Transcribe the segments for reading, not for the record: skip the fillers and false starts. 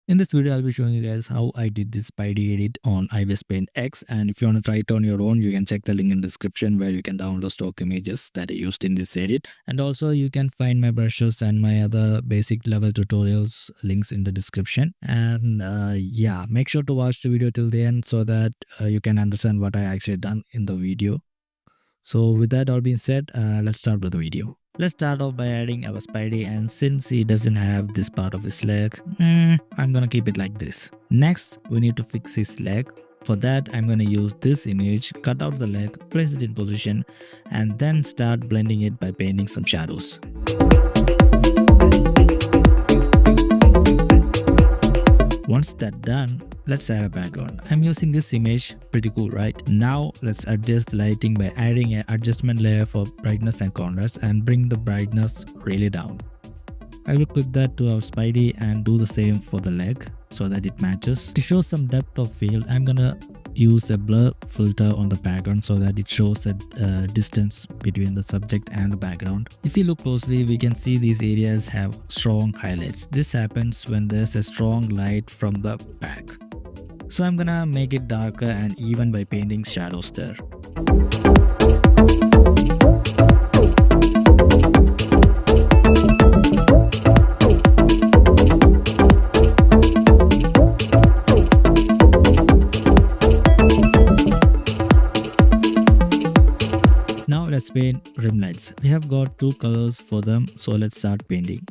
In this video, I'll be showing you guys how I did this Spidey edit on Ibispaint X, and if you want to try it on your own, you can check the link in the description where you can download stock images that I used in this edit. And also you can find my brushes and my other basic level tutorials links in the description. And yeah, make sure to watch the video till the end so that you can understand what I actually done in the video. So with that all being said, let's start with the video. Let's start off by adding our Spidey, and since he doesn't have this part of his leg, I'm gonna keep it like this. Next, we need to fix his leg. For that, I'm gonna use this image, cut out the leg, place it in position, and then start blending it by painting some shadows. Once that's done, let's add a background. I'm using this image, pretty cool, right? Now let's adjust the lighting by adding an adjustment layer for brightness and contrast and bring the brightness really down. I will click that to our Spidey and do the same for the leg so that it matches. To show some depth of field, I'm gonna use a blur filter on the background so that it shows a distance between the subject and the background. If you look closely, we can see these areas have strong highlights. This happens when there's a strong light from the back. So I'm gonna make it darker and even by painting shadows there. Now let's paint rim lights. We have got two colors for them, so let's start painting.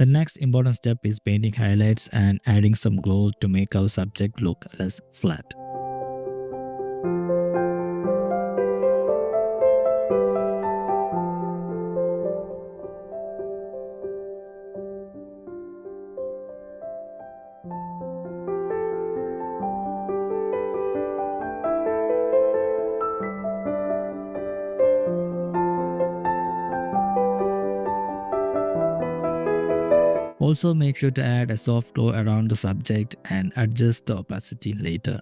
The next important step is painting highlights and adding some glow to make our subject look less flat. Also make sure to add a soft glow around the subject and adjust the opacity later.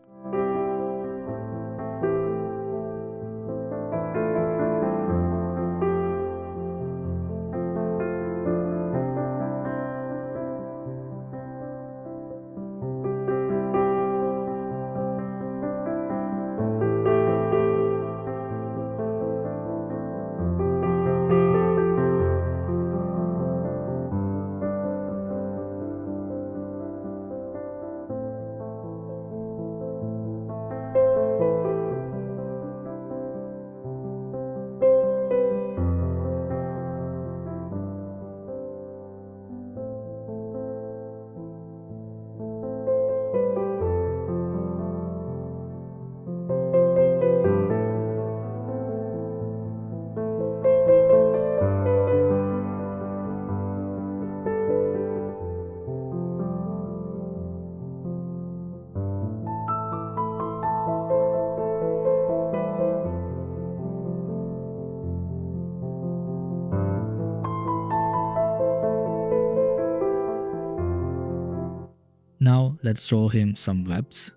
Now let's draw him some webs.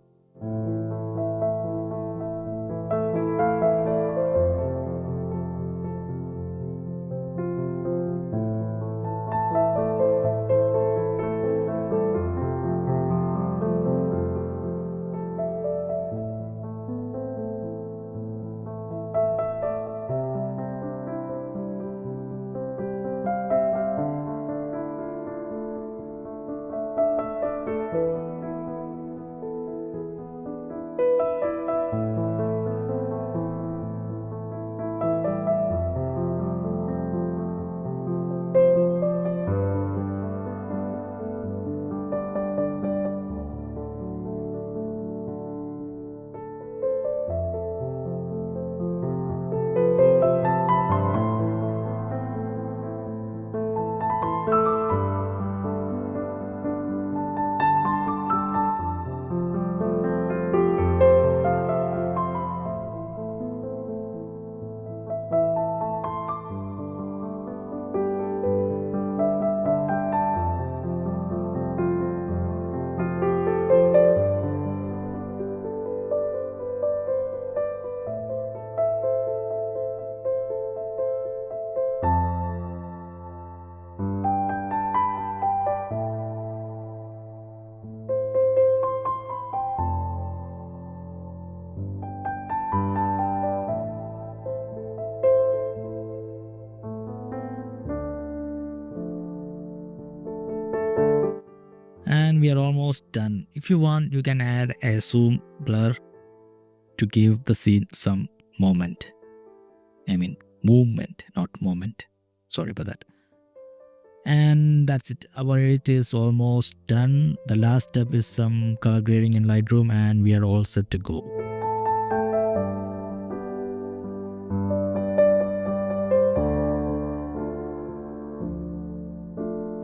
And we are almost done. If you want, you can add a zoom blur to give the scene some movement. Movement, not moment. Sorry about that. And that's it. Our edit is almost done. The last step is some color grading in Lightroom and we are all set to go.